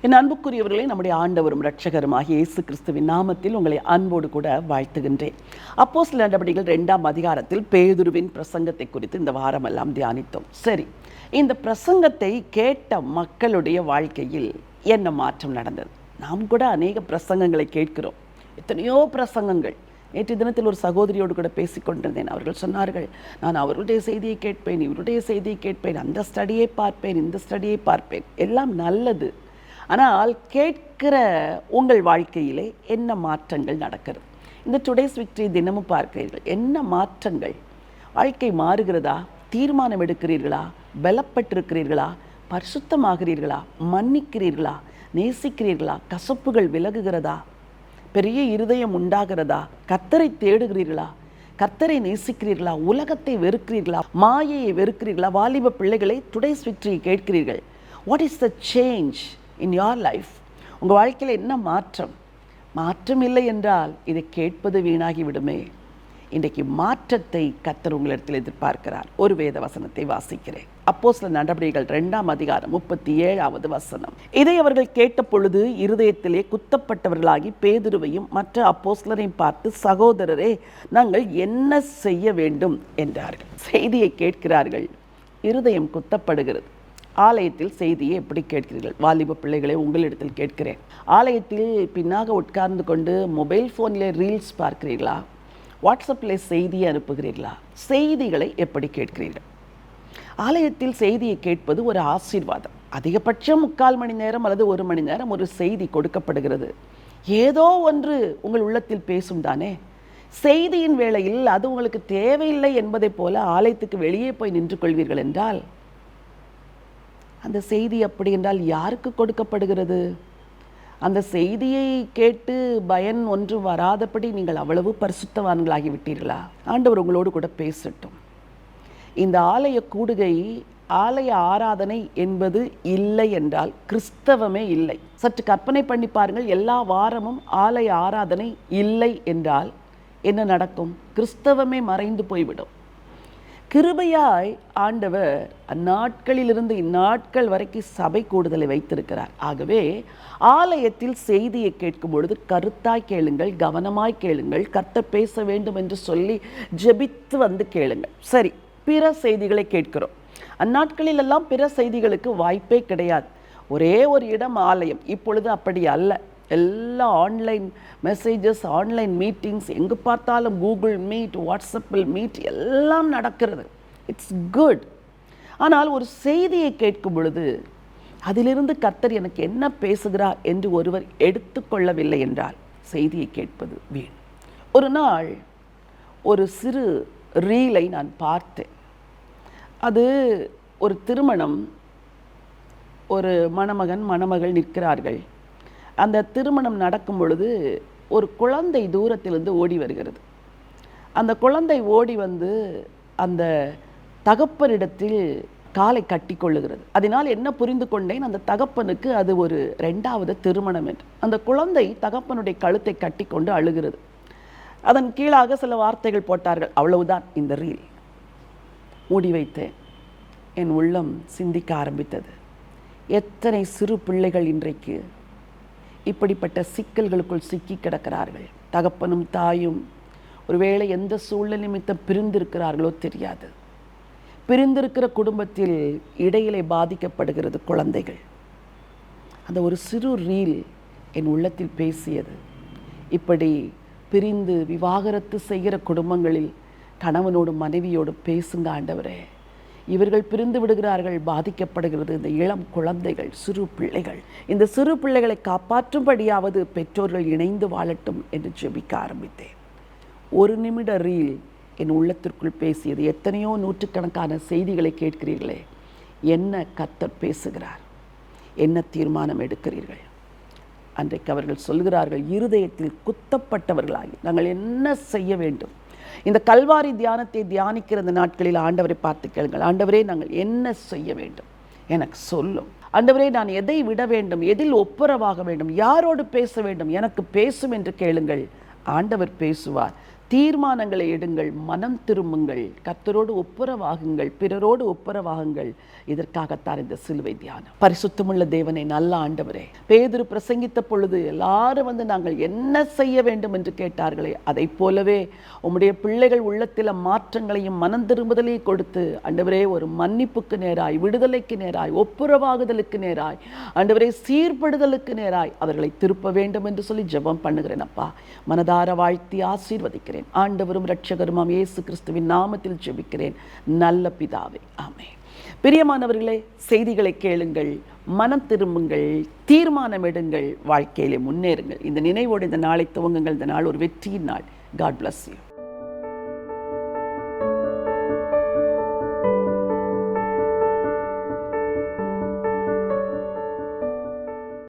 என் அன்புக்குரியவர்களே, நம்முடைய ஆண்டவரும் இரட்சகருமாகிய இயேசு கிறிஸ்துவின் நாமத்தில் உங்களை அன்போடு கூட வாழ்த்துகின்றேன். அப்போஸ்தலர் நடபடிகள் 2ஆம் அதிகாரத்தில் பேதுருவின் பிரசங்கத்தை குறித்து இந்த வாரமெல்லாம் தியானித்தோம். சரி, இந்த பிரசங்கத்தை கேட்ட மக்களுடைய வாழ்க்கையில் என்ன மாற்றம் நடந்தது? நாம் கூட அநேக பிரசங்கங்களை கேட்கிறோம், எத்தனையோ பிரசங்கங்கள். நேற்று தினத்தில் ஒரு சகோதரியோடு கூட பேசிக்கொண்டிருந்தேன். அவர்கள் சொன்னார்கள், நான் அவர்களுடைய செய்தியை கேட்பேன், இவருடைய செய்தியை கேட்பேன், அந்த ஸ்டடியை பார்ப்பேன், இந்த ஸ்டடியை பார்ப்பேன். எல்லாம் நல்லது. ஆனால் கேட்கிற உங்கள் வாழ்க்கையிலே என்ன மாற்றங்கள் நடக்கிறது? இந்த டுடேஸ் விக்டரி தினமும் பார்க்கிறீர்கள், என்ன மாற்றங்கள்? வாழ்க்கை மாறுகிறதா? தீர்மானம் எடுக்கிறீர்களா? பலப்பட்டிருக்கிறீர்களா? பரிசுத்தமாகிறீர்களா? மன்னிக்கிறீர்களா? நேசிக்கிறீர்களா? கசப்புகள் விலகுகிறதா? பெரிய இருதயம் உண்டாகிறதா? கர்த்தரை தேடுகிறீர்களா? கர்த்தரை நேசிக்கிறீர்களா? உலகத்தை வெறுக்கிறீர்களா? மாயையை வெறுக்கிறீர்களா? வாலிப பிள்ளைகளை டுடேஸ் விக்டரியை கேட்கிறீர்கள். What is the change in your life? உங்கள் வாழ்க்கையில் என்ன மாற்றம்? மாற்றம் இல்லை என்றால் இதை கேட்பது வீணாகி விடுமே. இன்றைக்கு மாற்றத்தை கர்த்தர் உங்களிடத்தில் எதிர்பார்க்கிறார். ஒரு வேத வசனத்தை வாசிக்கிறேன். அப்போஸ்தலர் நடபடிகள் 2ஆம் அதிகாரம் 37வது வசனம். இதை அவர்கள் கேட்ட பொழுது இருதயத்திலே குத்தப்பட்டவர்களாகி பேதுருவையும் மற்ற அப்போஸ்தலரையும் பார்த்து, சகோதரரே, நாங்கள் என்ன செய்ய வேண்டும் என்றார்கள். செய்தியை கேட்கிறார்கள், இருதயம் குத்தப்படுகிறது. ஆலயத்தில் செய்தியை எப்படி கேட்கிறீர்கள்? வாலிப பிள்ளைகளை உங்களிடத்தில் கேட்கிறேன். ஆலயத்தில் பின்னாக உட்கார்ந்து கொண்டு மொபைல் ஃபோனில் ரீல்ஸ் பார்க்கிறீர்களா? வாட்ஸ்அப்பில் செய்தியை அனுப்புகிறீர்களா? செய்திகளை எப்படி கேட்கிறீர்கள்? ஆலயத்தில் செய்தியை கேட்பது ஒரு ஆசீர்வாதம். அதிகபட்சம் 3/4 மணி நேரம் அல்லது 1 மணி நேரம் ஒரு செய்தி கொடுக்கப்படுகிறது. ஏதோ ஒன்று உங்கள் உள்ளத்தில் பேசும் தானே. செய்தியின் வேளையில் அது உங்களுக்கு தேவையில்லை என்பதை போல ஆலயத்துக்கு வெளியே போய் நின்று கொள்வீர்கள் என்றால், அந்த செய்தி அப்படி என்றால் யாருக்கு கொடுக்கப்படுகிறது? அந்த செய்தியை கேட்டு பயன் ஒன்று வராதபடி நீங்கள் அவ்வளவு பரிசுத்தவான்களாகி விட்டீர்களா? ஆண்டவர் உங்களோடு கூட பேசட்டும். இந்த ஆலய கூடுகை, ஆலய ஆராதனை என்பது இல்லை என்றால் கிறிஸ்தவமே இல்லை. சற்று கற்பனை பண்ணி பாருங்கள். எல்லா வாரமும் ஆலய ஆராதனை இல்லை என்றால் என்ன நடக்கும்? கிறிஸ்தவமே மறைந்து போய்விடும். கிருபையாய் ஆண்டவர் அந்நாட்களிலிருந்து இந்நாட்கள் வரைக்கும் சபை கூடுதலை வைத்திருக்கிறார். ஆகவே ஆலயத்தில் செய்தியை கேட்கும் பொழுது கருத்தாய் கேளுங்கள், கவனமாய் கேளுங்கள், கர்த்தர் பேச வேண்டும் என்று சொல்லி ஜெபித்து வந்து கேளுங்கள். சரி, பிற செய்திகளை கேட்கிறோம். அந்நாட்களில் எல்லாம் பிற செய்திகளுக்கு வாய்ப்பே கிடையாது. ஒரே ஒரு இடம் ஆலயம். இப்பொழுது அப்படி அல்ல. எல்லாம் ஆன்லைன் மெசேஜஸ், ஆன்லைன் மீட்டிங்ஸ், எங்கு பார்த்தாலும் கூகுள் மீட், வாட்ஸ்அப்பில் மீட் எல்லாம் நடக்கிறது. It's good. ஆனால் ஒரு செய்தியை கேட்கும் பொழுது அதிலிருந்து கர்த்தர் எனக்கு என்ன பேசுகிறார் என்று ஒருவர் எடுத்துக்கொள்ளவில்லை என்றால் செய்தியை கேட்பது வீண். ஒரு நாள் ஒரு சிறு ரீலை நான் பார்த்தேன். அது ஒரு திருமணம். ஒரு மணமகன் மணமகள் நிற்கிறார்கள். அந்த திருமணம் நடக்கும் பொழுது ஒரு குழந்தை தூரத்திலிருந்து ஓடி வருகிறது. அந்த குழந்தை ஓடி வந்து அந்த தகப்பனிடத்தில் காலை கட்டி கொள்ளுகிறது. அதனால் என்ன புரிந்து கொண்டேன், அந்த தகப்பனுக்கு அது ஒரு 2வது திருமணம் என்று. அந்த குழந்தை தகப்பனுடைய கழுத்தை கட்டி கொண்டு அழுகிறது. அதன் கீழாக சில வார்த்தைகள் போட்டார்கள். அவ்வளவுதான் இந்த ரீல். மூடி வைத்தேன். என் உள்ளம் சிந்திக்க ஆரம்பித்தது. எத்தனை சிறு பிள்ளைகள் இன்றைக்கு இப்படிப்பட்ட சிக்கல்களுக்குள் சிக்கி கிடக்கிறார்கள். தகப்பனும் தாயும் ஒருவேளை எந்த சூழ்நிலை நிமித்தம் பிரிந்திருக்கிறார்களோ தெரியாது. பிரிந்திருக்கிற குடும்பத்தில் இடையிலே பாதிக்கப்படுகிறது குழந்தைகள். அந்த ஒரு சிறு ரீல் என் உள்ளத்தில் பேசியது. இப்படி பிரிந்து விவாகரத்து செய்கிற குடும்பங்களில் கணவனோடும் மனைவியோடும் பேசுங்க ஆண்டவரே. இவர்கள் பிரிந்து விடுகிறார்கள், பாதிக்கப்படுகிறது இந்த இளம் குழந்தைகள், சிறு பிள்ளைகள். இந்த சிறு பிள்ளைகளை காப்பாற்றும்படியாவது பெற்றோர்கள் இணைந்து வாழட்டும் என்று ஜெபிக்க ஆரம்பித்தேன். 1 நிமிட ரீல் என் உள்ளத்திற்குள் பேசியது. எத்தனையோ நூற்றுக்கணக்கான செய்திகளை கேட்கிறீர்களே, என்ன கர்த்தர் பேசுகிறார்? என்ன தீர்மானம் எடுக்கிறீர்கள்? அன்றைக்கு அவர்கள் சொல்கிறார்கள், இருதயத்தில் குத்தப்பட்டவர்களாகி நாங்கள் என்ன செய்ய வேண்டும்? இந்த கல்வாரி தியானத்தை தியானிக்கிற இந்த நாட்களில் ஆண்டவரை பார்த்து கேளுங்கள். ஆண்டவரே, நாங்கள் என்ன செய்ய வேண்டும்? எனக்கு சொல்லும். ஆண்டவரே, நான் எதை விட வேண்டும்? எதில் ஒப்புரவாக வேண்டும்? யாரோடு பேச வேண்டும்? எனக்கு பேசும் என்று கேளுங்கள். ஆண்டவர் பேசுவார். தீர்மானங்களை எடுங்கள், மனம் திரும்புங்கள், கர்த்தரோடு ஒப்புரவாகுங்கள், பிறரோடு ஒப்புரவாகுங்கள். இதற்காகத்தான் இந்த சிலுவை தியானம். பரிசுத்தமுள்ள தேவனை, நல்ல ஆண்டவரே, பேதுரு பிரசங்கித்த பொழுது எல்லாரும் நாங்கள் என்ன செய்ய வேண்டும் என்று கேட்டார்களே, அதை போலவே உம்முடைய பிள்ளைகள் உள்ளத்தில் மாற்றங்களையும் மனம் திரும்புதலையும் கொடுத்து ஆண்டவரே, ஒரு மன்னிப்புக்கு நேராய், விடுதலைக்கு நேராய், ஒப்புரவாகுதலுக்கு நேராய், ஆண்டவரே சீர்படுதலுக்கு நேராய் அவர்களை திருப்ப வேண்டும் என்று சொல்லி ஜெபம் பண்ணுகிறேன் அப்பா. மனதார வாழ்த்தி ஆசீர்வதிக்கிறேன். ஆண்டவரும் இரட்சகருமாம் இயேசு கிறிஸ்துவின் நாமத்தில் ஜெபிக்கிறேன் நல்ல பிதாவே, ஆமென். பிரியமானவர்களே, செய்திகளை கேளுங்கள், மனம் திரும்புங்கள், தீர்மானம் எடுங்கள், வாழ்க்கையிலே முன்னேறுங்கள். இந்த நினைவோடு இந்த நாளை துவங்குங்கள். இந்த நாள் ஒரு வெற்றியின் நாள். God bless you.